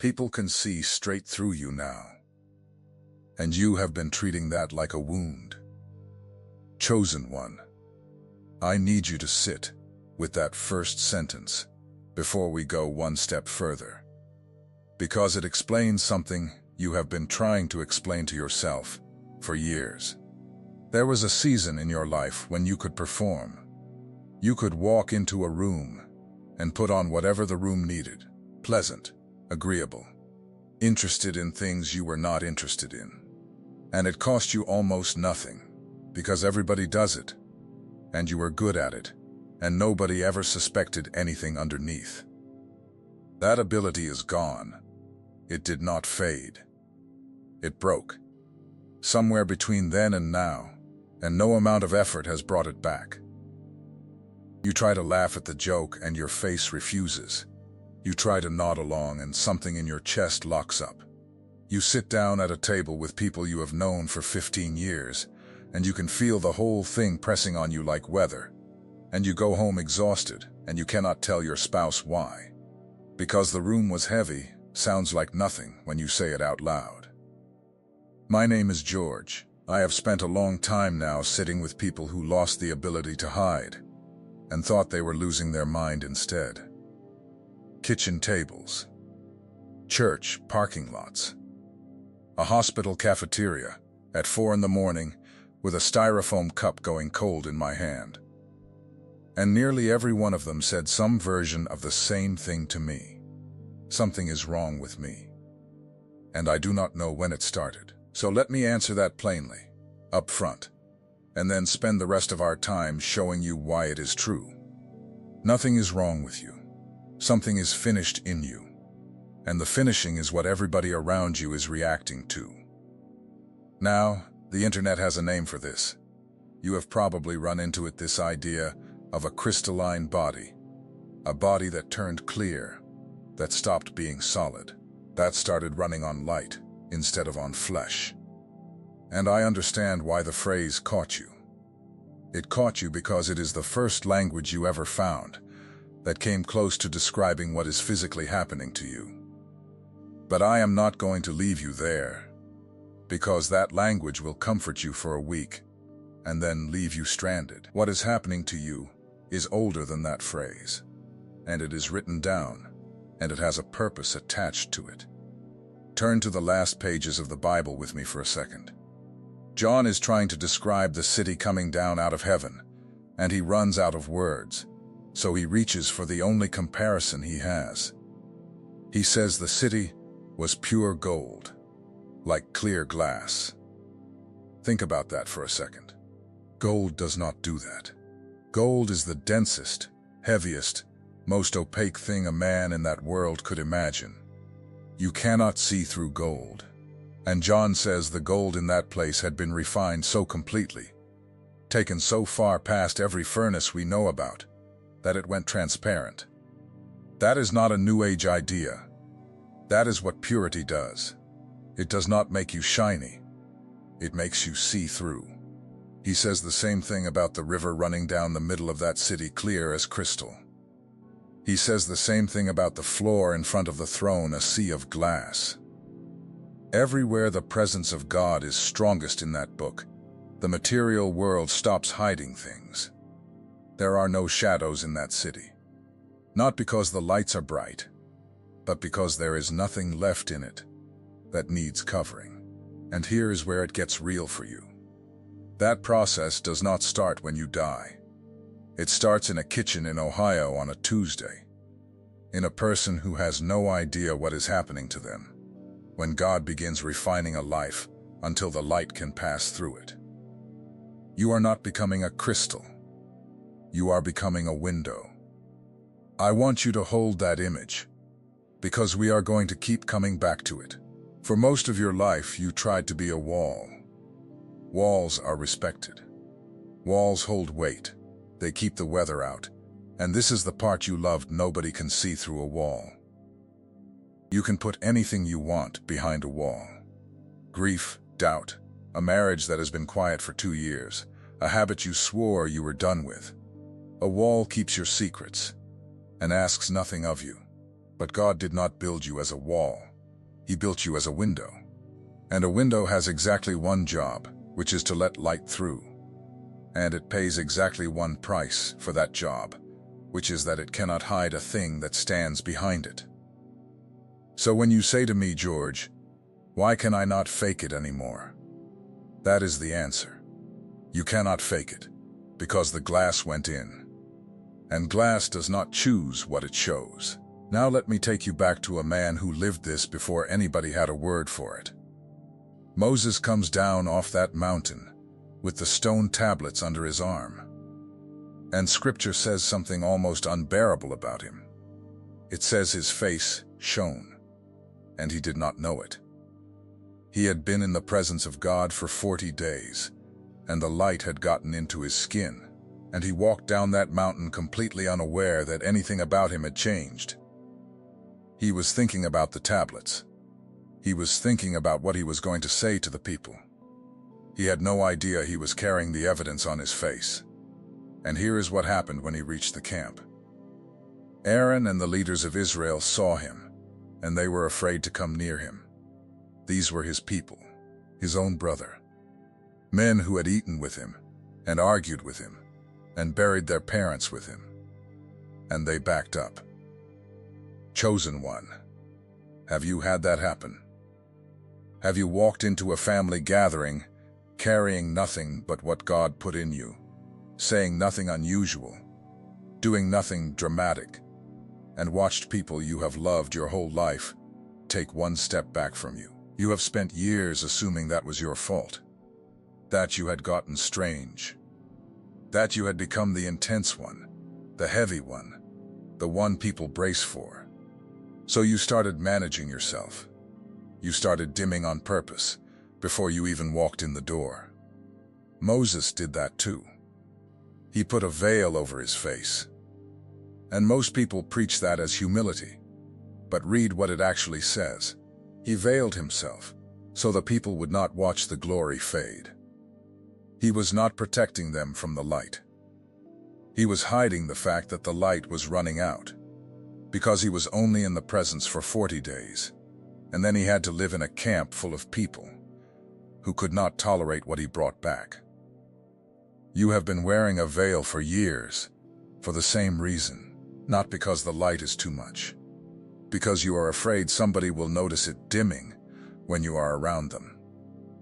People can see straight through you now. And you have been treating that like a wound. Chosen one, I need you to sit with that first sentence before we go one step further. Because it explains something you have been trying to explain to yourself for years. There was a season in your life when you could perform. You could walk into a room and put on whatever the room needed. Pleasant, agreeable, interested in things you were not interested in. And it cost you almost nothing, because everybody does it, and you were good at it, and nobody ever suspected anything underneath. That ability is gone. It did not fade. It broke. Somewhere between then and now, and no amount of effort has brought it back. You try to laugh at the joke and your face refuses. You try to nod along and something in your chest locks up. You sit down at a table with people you have known for 15 years, and you can feel the whole thing pressing on you like weather. And you go home exhausted, and you cannot tell your spouse why. Because the room was heavy, sounds like nothing when you say it out loud. My name is George. I have spent a long time now sitting with people who lost the ability to hide, and thought they were losing their mind instead. Kitchen tables, church parking lots, a hospital cafeteria at 4 in the morning with a styrofoam cup going cold in my hand. And nearly every one of them said some version of the same thing to me. Something is wrong with me. And I do not know when it started. So let me answer that plainly, up front, and then spend the rest of our time showing you why it is true. Nothing is wrong with you. Something is finished in you. And the finishing is what everybody around you is reacting to. Now, the internet has a name for this. You have probably run into it, this idea of a crystalline body. A body that turned clear, that stopped being solid, that started running on light instead of on flesh. And I understand why the phrase caught you. It caught you because it is the first language you ever found that came close to describing what is physically happening to you. But I am not going to leave you there, because that language will comfort you for a week and then leave you stranded. What is happening to you is older than that phrase, and it is written down, and it has a purpose attached to it. Turn to the last pages of the Bible with me for a second. John is trying to describe the city coming down out of heaven, and he runs out of words, so he reaches for the only comparison he has. He says the city was pure gold, like clear glass. Think about that for a second. Gold does not do that. Gold is the densest, heaviest, most opaque thing a man in that world could imagine. You cannot see through gold. And John says the gold in that place had been refined so completely, taken so far past every furnace we know about, that it went transparent. That is not a New Age idea. That is what purity does. It does not make you shiny. It makes you see through. He says the same thing about the river running down the middle of that city, clear as crystal. He says the same thing about the floor in front of the throne, a sea of glass. Everywhere the presence of God is strongest in that book, the material world stops hiding things. There are no shadows in that city. Not because the lights are bright, but because there is nothing left in it that needs covering. And here is where it gets real for you. That process does not start when you die. It starts in a kitchen in Ohio on a Tuesday, in a person who has no idea what is happening to them, when God begins refining a life until the light can pass through it. You are not becoming a crystal. You are becoming a window. I want you to hold that image, because we are going to keep coming back to it. For most of your life, you tried to be a wall. Walls are respected. Walls hold weight. They keep the weather out. And this is the part you loved. Nobody can see through a wall. You can put anything you want behind a wall. Grief, doubt, a marriage that has been quiet for 2 years, a habit you swore you were done with. A wall keeps your secrets and asks nothing of you. But God did not build you as a wall. He built you as a window. And a window has exactly one job, which is to let light through. And it pays exactly one price for that job, which is that it cannot hide a thing that stands behind it. So when you say to me, George, why can I not fake it anymore? That is the answer. You cannot fake it, because the glass went in. And glass does not choose what it shows. Now let me take you back to a man who lived this before anybody had a word for it. Moses comes down off that mountain with the stone tablets under his arm. And scripture says something almost unbearable about him. It says his face shone, and he did not know it. He had been in the presence of God for 40 days, and the light had gotten into his skin, and he walked down that mountain completely unaware that anything about him had changed. He was thinking about the tablets. He was thinking about what he was going to say to the people. He had no idea he was carrying the evidence on his face. And here is what happened when he reached the camp. Aaron and the leaders of Israel saw him, and they were afraid to come near him. These were his people, his own brother, men who had eaten with him, and argued with him, and buried their parents with him. And they backed up. Chosen one, have you had that happen? Have you walked into a family gathering, carrying nothing but what God put in you, saying nothing unusual, doing nothing dramatic, and watched people you have loved your whole life take one step back from you? You have spent years assuming that was your fault, that you had gotten strange, that you had become the intense one, the heavy one, the one people brace for. So you started managing yourself. You started dimming on purpose before you even walked in the door. Moses did that too. He put a veil over his face. And most people preach that as humility. But read what it actually says. He veiled himself so the people would not watch the glory fade. He was not protecting them from the light. He was hiding the fact that the light was running out, because he was only in the presence for 40 days, and then he had to live in a camp full of people who could not tolerate what he brought back. You have been wearing a veil for years for the same reason, not because the light is too much, because you are afraid somebody will notice it dimming when you are around them.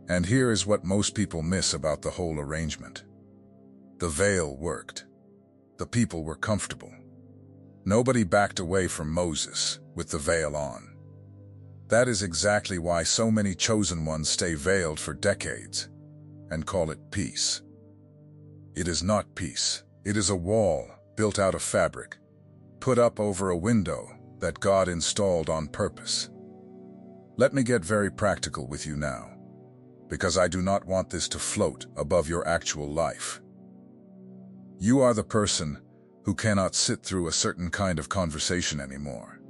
And here is what most people miss about the whole arrangement. The veil worked. The people were comfortable. Nobody backed away from Moses with the veil on. That is exactly why so many chosen ones stay veiled for decades and call it peace. It is not peace. It is a wall built out of fabric, put up over a window that God installed on purpose. Let me get very practical with you now, because I do not want this to float above your actual life. You are the person who cannot sit through a certain kind of conversation anymore.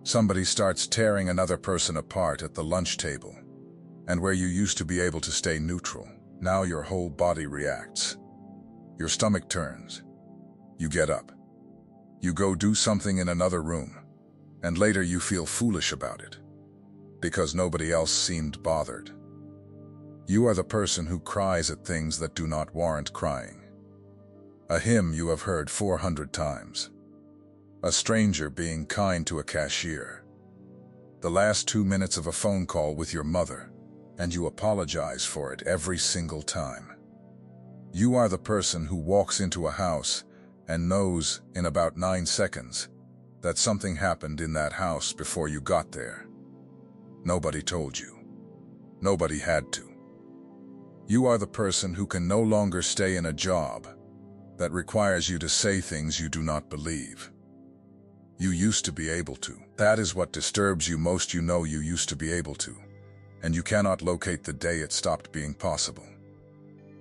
Somebody starts tearing another person apart at the lunch table, and where you used to be able to stay neutral, now your whole body reacts. Your stomach turns. You get up. You go do something in another room, and later you feel foolish about it, because nobody else seemed bothered. You are the person who cries at things that do not warrant crying. A hymn you have heard 400 times. A stranger being kind to a cashier. The last 2 minutes of a phone call with your mother, and you apologize for it every single time. You are the person who walks into a house and knows in about 9 seconds that something happened in that house before you got there. Nobody told you. Nobody had to. You are the person who can no longer stay in a job that requires you to say things you do not believe. You used to be able to. That is what disturbs you most. You know you used to be able to, and you cannot locate the day it stopped being possible.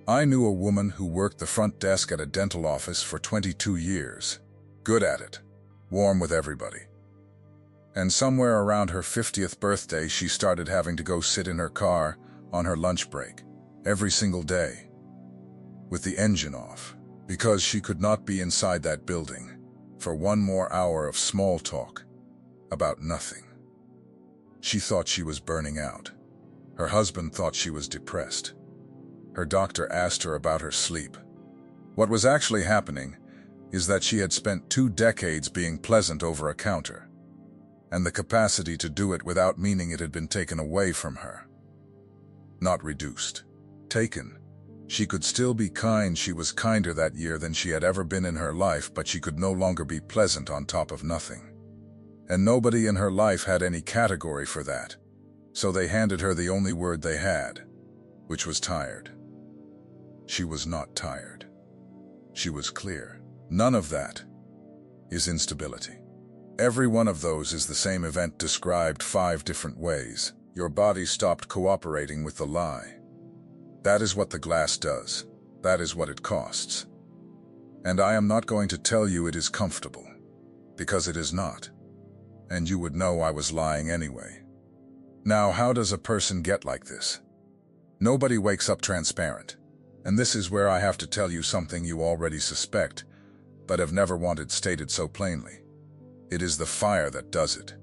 I knew a woman who worked the front desk at a dental office for 22 years. Good at it. Warm with everybody. And somewhere around her 50th birthday, she started having to go sit in her car on her lunch break every single day with the engine off, because she could not be inside that building for one more hour of small talk about nothing. She thought she was burning out. Her husband thought she was depressed. Her doctor asked her about her sleep. What was actually happening is that she had spent 2 decades being pleasant over a counter, and the capacity to do it without meaning it had been taken away from her. Not reduced. Taken. She could still be kind. She was kinder that year than she had ever been in her life, but she could no longer be pleasant on top of nothing. And nobody in her life had any category for that, so they handed her the only word they had, which was tired. She was not tired. She was clear. None of that is instability. Every one of those is the same event described 5 different ways. Your body stopped cooperating with the lie. That is what the glass does. That is what it costs. And I am not going to tell you it is comfortable, because it is not. And you would know I was lying anyway. Now, how does a person get like this? Nobody wakes up transparent. And this is where I have to tell you something you already suspect, but have never wanted stated so plainly. It is the fire that does it.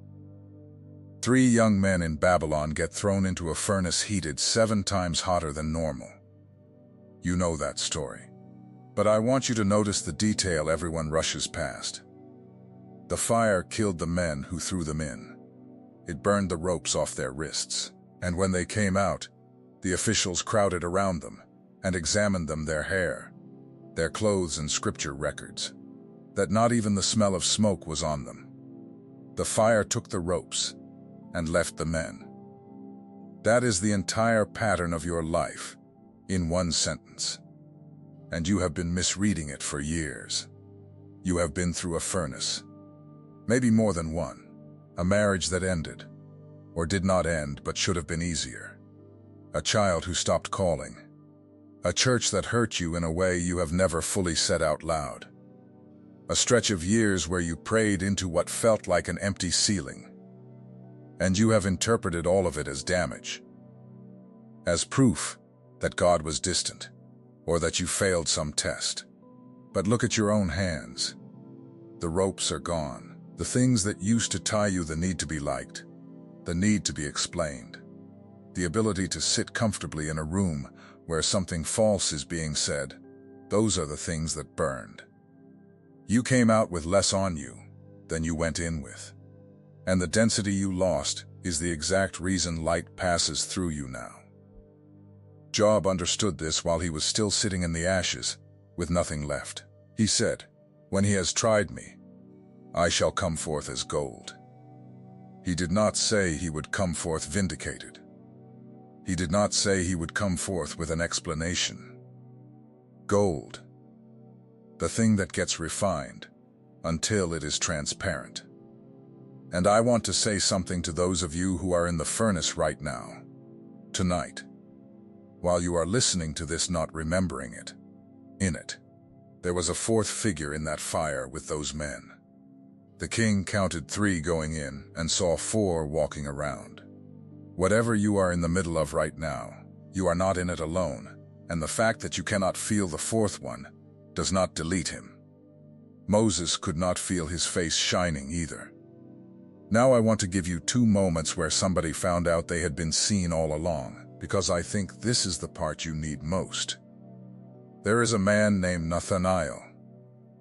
3 young men in Babylon get thrown into a furnace heated 7 times hotter than normal. You know that story. But I want you to notice the detail everyone rushes past. The fire killed the men who threw them in. It burned the ropes off their wrists. And when they came out, the officials crowded around them and examined them, their hair, their clothes and scripture records, that not even the smell of smoke was on them. The fire took the ropes and left the men. That is the entire pattern of your life, in one sentence. And you have been misreading it for years. You have been through a furnace. Maybe more than one. A marriage that ended, or did not end but should have been easier. A child who stopped calling. A church that hurt you in a way you have never fully said out loud. A stretch of years where you prayed into what felt like an empty ceiling. And you have interpreted all of it as damage. As proof that God was distant, or that you failed some test. But look at your own hands. The ropes are gone. The things that used to tie you, the need to be liked, the need to be explained, the ability to sit comfortably in a room where something false is being said, those are the things that burned. You came out with less on you than you went in with. And the density you lost is the exact reason light passes through you now. Job understood this while he was still sitting in the ashes, with nothing left. He said, "When he has tried me, I shall come forth as gold." He did not say he would come forth vindicated. He did not say he would come forth with an explanation. Gold. The thing that gets refined until it is transparent. And I want to say something to those of you who are in the furnace right now, tonight, while you are listening to this, not remembering it. In it, there was a 4th figure in that fire with those men. The king counted 3 going in and saw 4 walking around. Whatever you are in the middle of right now, you are not in it alone, and the fact that you cannot feel the 4th one does not delete him. Moses could not feel his face shining either. Now I want to give you 2 moments where somebody found out they had been seen all along, because I think this is the part you need most. There is a man named Nathanael,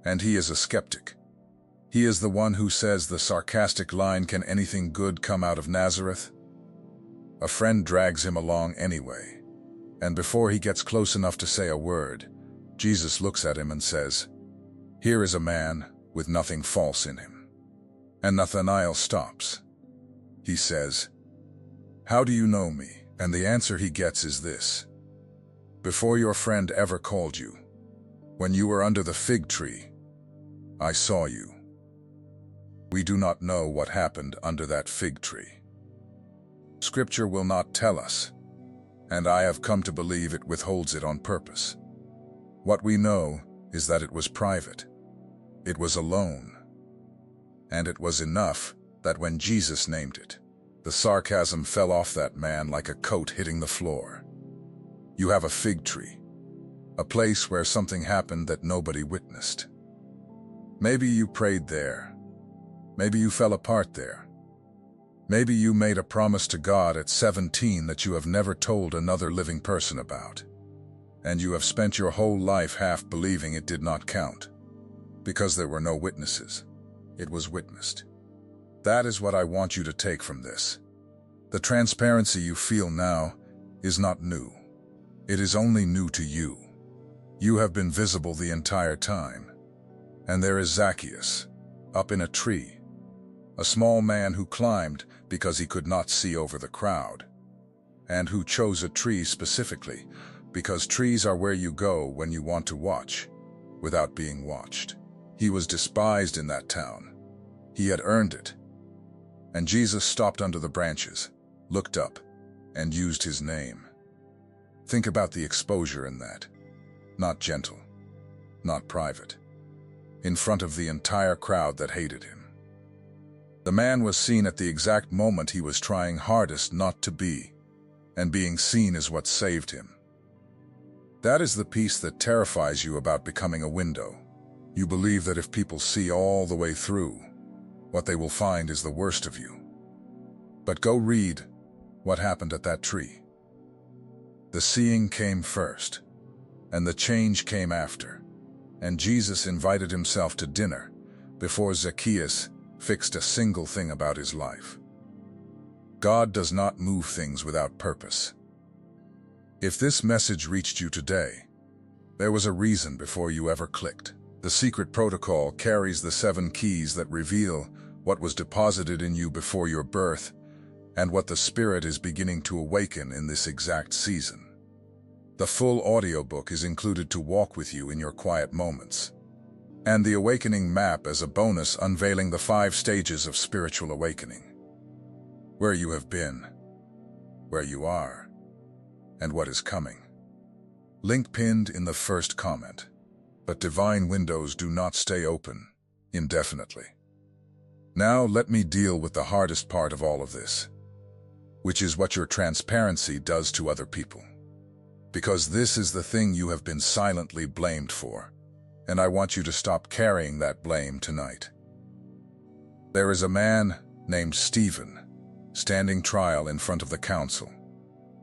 and he is a skeptic. He is the one who says the sarcastic line, "Can anything good come out of Nazareth?" A friend drags him along anyway, and before he gets close enough to say a word, Jesus looks at him and says, "Here is a man with nothing false in him." And Nathanael stops. He says, "How do you know me?" And the answer he gets is this: "Before your friend ever called you, when you were under the fig tree, I saw you." We do not know what happened under that fig tree. Scripture will not tell us, and I have come to believe it withholds it on purpose. What we know is that it was private. It was alone. And it was enough that when Jesus named it, the sarcasm fell off that man like a coat hitting the floor. You have a fig tree, a place where something happened that nobody witnessed. Maybe you prayed there. Maybe you fell apart there. Maybe you made a promise to God at 17 that you have never told another living person about. And you have spent your whole life half believing it did not count. Because there were no witnesses. It was witnessed. That is what I want you to take from this. The transparency you feel now is not new. It is only new to you. You have been visible the entire time. And there is Zacchaeus, up in a tree. A small man who climbed because he could not see over the crowd. And who chose a tree specifically because trees are where you go when you want to watch, without being watched. He was despised in that town. He had earned it. And Jesus stopped under the branches, looked up, and used his name. Think about the exposure in that. Not gentle, not private. In front of the entire crowd that hated him. The man was seen at the exact moment he was trying hardest not to be, and being seen is what saved him. That is the piece that terrifies you about becoming a window. You believe that if people see all the way through, what they will find is the worst of you. But go read what happened at that tree. The seeing came first, and the change came after, and Jesus invited himself to dinner before Zacchaeus fixed a single thing about his life. God does not move things without purpose. If this message reached you today, there was a reason before you ever clicked. The secret protocol carries the 7 keys that reveal what was deposited in you before your birth and what the Spirit is beginning to awaken in this exact season. The full audiobook is included to walk with you in your quiet moments, and the awakening map as a bonus unveiling the 5 stages of spiritual awakening. Where you have been, where you are, and what is coming. Link pinned in the first comment. But divine windows do not stay open indefinitely. Now let me deal with the hardest part of all of this, which is what your transparency does to other people. Because this is the thing you have been silently blamed for, and I want you to stop carrying that blame tonight. There is a man named Stephen standing trial in front of the council,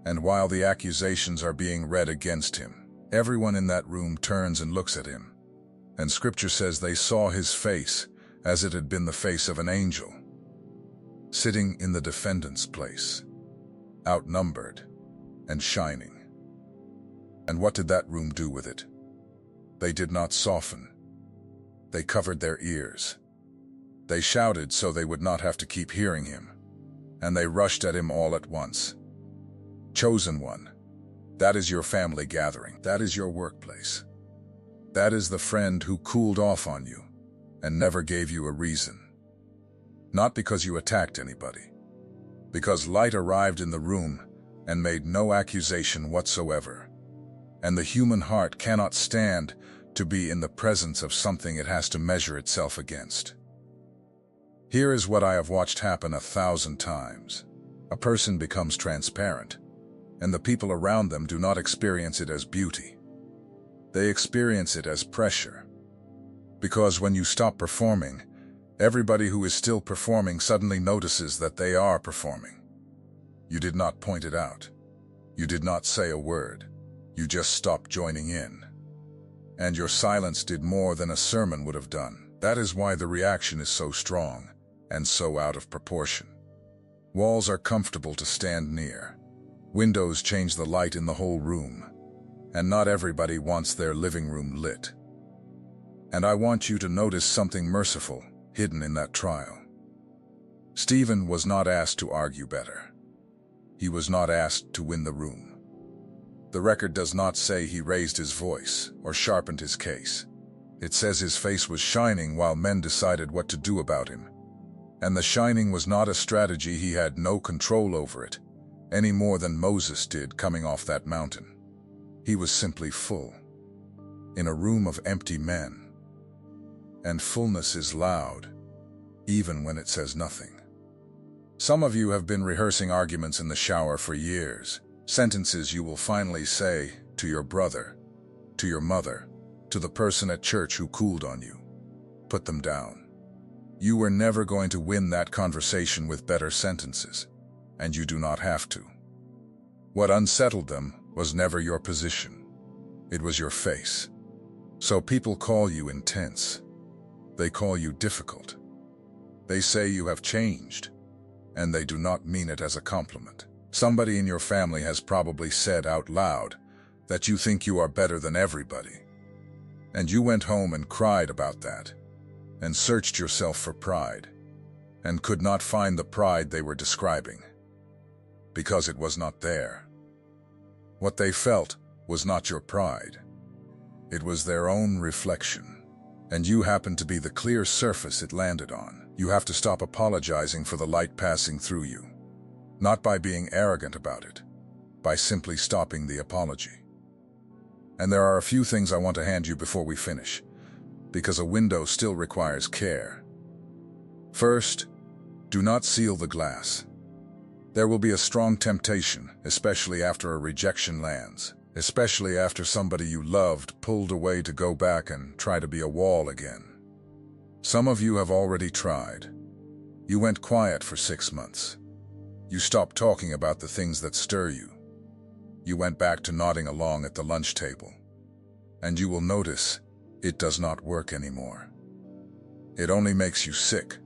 and while the accusations are being read against him, everyone in that room turns and looks at him, and Scripture says they saw his face as it had been the face of an angel, sitting in the defendant's place, outnumbered and shining. And what did that room do with it? They did not soften. They covered their ears. They shouted so they would not have to keep hearing him, and they rushed at him all at once. Chosen one. That is your family gathering. That is your workplace. That is the friend who cooled off on you and never gave you a reason. Not because you attacked anybody. Because light arrived in the room and made no accusation whatsoever. And the human heart cannot stand to be in the presence of something it has to measure itself against. Here is what I have watched happen 1,000 times. A person becomes transparent, and the people around them do not experience it as beauty. They experience it as pressure. Because when you stop performing, everybody who is still performing suddenly notices that they are performing. You did not point it out. You did not say a word. You just stopped joining in. And your silence did more than a sermon would have done. That is why the reaction is so strong and so out of proportion. Walls are comfortable to stand near. Windows change the light in the whole room, and not everybody wants their living room lit. And I want you to notice something merciful hidden in that trial. Stephen was not asked to argue better. He was not asked to win the room. The record does not say he raised his voice or sharpened his case. It says his face was shining while men decided what to do about him. And the shining was not a strategy. He had no control over it, any more than Moses did coming off that mountain. He was simply full, in a room of empty men. And fullness is loud, even when it says nothing. Some of you have been rehearsing arguments in the shower for years, sentences you will finally say to your brother, to your mother, to the person at church who cooled on you. Put them down. You were never going to win that conversation with better sentences, and you do not have to. What unsettled them was never your position. It was your face. So people call you intense. They call you difficult. They say you have changed, and they do not mean it as a compliment. Somebody in your family has probably said out loud that you think you are better than everybody. And you went home and cried about that, and searched yourself for pride, and could not find the pride they were describing, because it was not there. What they felt was not your pride. It was their own reflection, and you happened to be the clear surface it landed on. You have to stop apologizing for the light passing through you, not by being arrogant about it, by simply stopping the apology. And there are a few things I want to hand you before we finish, because a window still requires care. First, do not seal the glass. There will be a strong temptation, especially after a rejection lands, especially after somebody you loved pulled away to go back and try to be a wall again. Some of you have already tried. You went quiet for 6 months. You stopped talking about the things that stir you. You went back to nodding along at the lunch table. And you will notice it does not work anymore. It only makes you sick.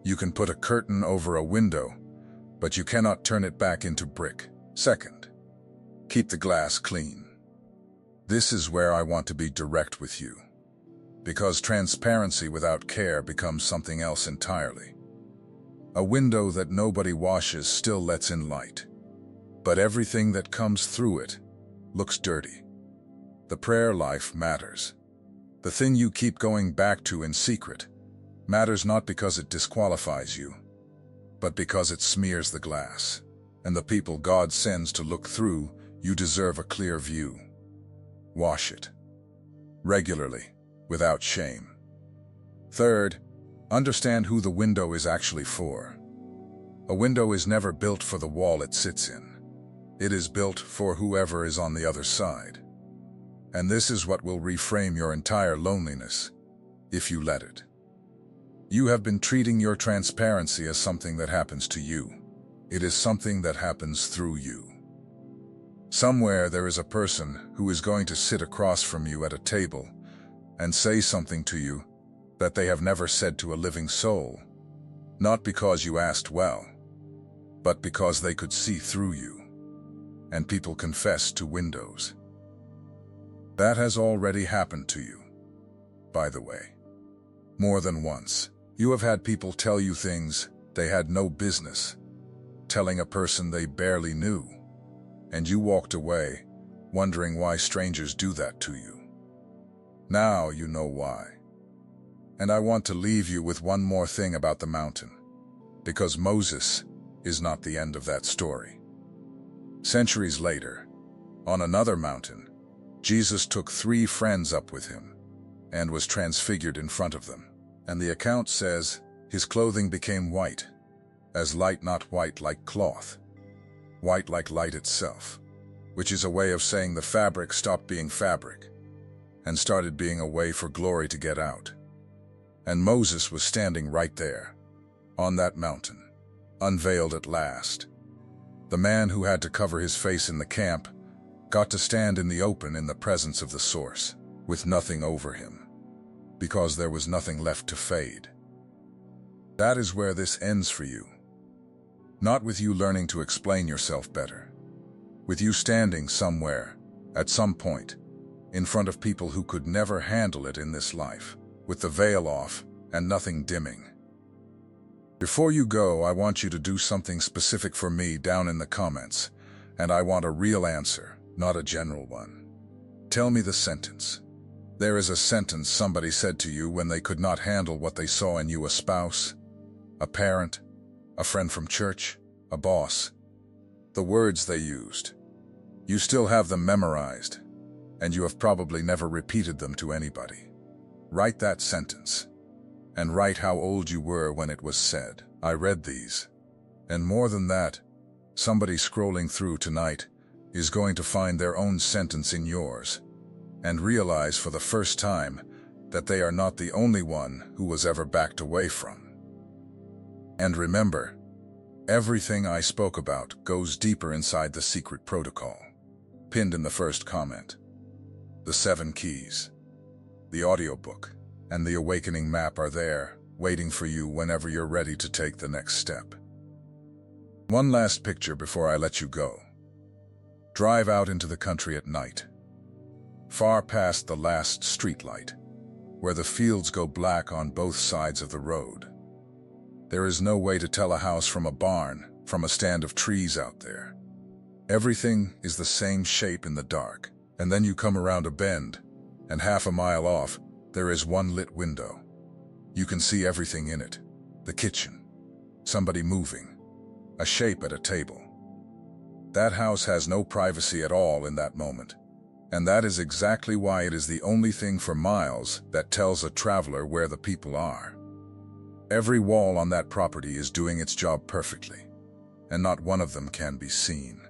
You can put a curtain over a window, but you cannot turn it back into brick. Second, keep the glass clean. This is where I want to be direct with you, because transparency without care becomes something else entirely. A window that nobody washes still lets in light, but everything that comes through it looks dirty. The prayer life matters. The thing you keep going back to in secret matters not because it disqualifies you, but because it smears the glass. And the people God sends to look through, you deserve a clear view. Wash it regularly, without shame. Third, understand who the window is actually for. A window is never built for the wall it sits in. It is built for whoever is on the other side. And this is what will reframe your entire loneliness, if you let it. You have been treating your transparency as something that happens to you. It is something that happens through you. Somewhere there is a person who is going to sit across from you at a table and say something to you that they have never said to a living soul, not because you asked well, but because they could see through you. And people confess to windows. That has already happened to you, by the way. More than once, you have had people tell you things they had no business telling a person they barely knew, and you walked away wondering why strangers do that to you. Now you know why. And I want to leave you with one more thing about the mountain, because Moses is not the end of that story. Centuries later, on another mountain, Jesus took 3 friends up with him and was transfigured in front of them. And the account says, his clothing became white, as light, not white like cloth, white like light itself, which is a way of saying the fabric stopped being fabric and started being a way for glory to get out. And Moses was standing right there, on that mountain, unveiled at last. The man who had to cover his face in the camp got to stand in the open in the presence of the source, with nothing over him, because there was nothing left to fade. That is where this ends for you. Not with you learning to explain yourself better. With you standing somewhere, at some point, in front of people who could never handle it in this life, with the veil off and nothing dimming. Before you go, I want you to do something specific for me down in the comments, and I want a real answer, not a general one. Tell me the sentence. There is a sentence somebody said to you when they could not handle what they saw in you: a spouse, a parent, a friend from church, a boss. The words they used. You still have them memorized, and you have probably never repeated them to anybody. Write that sentence, and write how old you were when it was said. I read these. And more than that, somebody scrolling through tonight is going to find their own sentence in yours, and realize for the first time that they are not the only one who was ever backed away from. And remember, everything I spoke about goes deeper inside the secret protocol, pinned in the first comment. The 7 keys, the audiobook, and the awakening map are there, waiting for you whenever you're ready to take the next step. One last picture before I let you go. Drive out into the country at night, far past the last streetlight, where the fields go black on both sides of the road. There is no way to tell a house from a barn, from a stand of trees out there. Everything is the same shape in the dark, and then you come around a bend, and half a mile off, there is one lit window. You can see everything in it. The kitchen, somebody moving, a shape at a table. That house has no privacy at all in that moment, and that is exactly why it is the only thing for miles that tells a traveler where the people are. Every wall on that property is doing its job perfectly, and not one of them can be seen.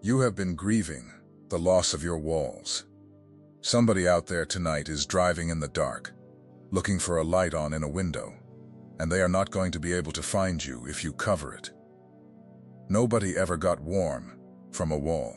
You have been grieving the loss of your walls. Somebody out there tonight is driving in the dark, looking for a light on in a window, and they are not going to be able to find you if you cover it. Nobody ever got warm from a wall.